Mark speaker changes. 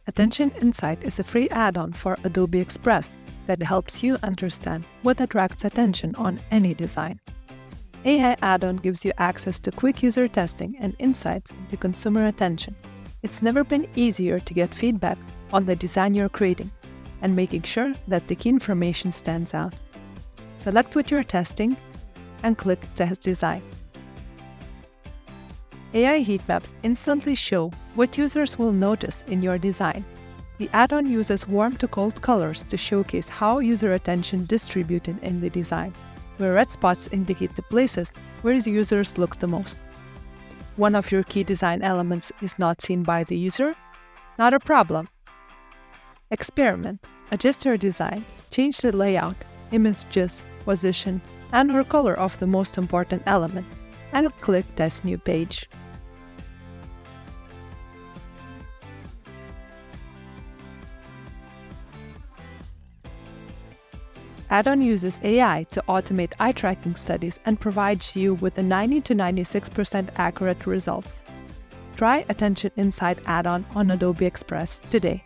Speaker 1: Attention Insight is a free add-on for Adobe Express that helps you understand what attracts attention on any design. AI add-on gives you access to quick user testing and insights into consumer attention. It's never been easier to get feedback on the design you're creating and making sure that the key information stands out. Select what you're testing and click Test Design. AI Heatmaps instantly show what users will notice in your design. The add-on uses warm to cold colors to showcase how user attention distributed in the design, where red spots indicate the places where users look the most. One of your key design elements is not seen by the user? Not a problem. Experiment. Adjust your design, change the layout, images, position, and/or color of the most important element, and click Test New Page. Add-on uses AI to automate eye tracking studies and provides you with a 90 to 96% accurate results. Try Attention Insight add-on on Adobe Express today.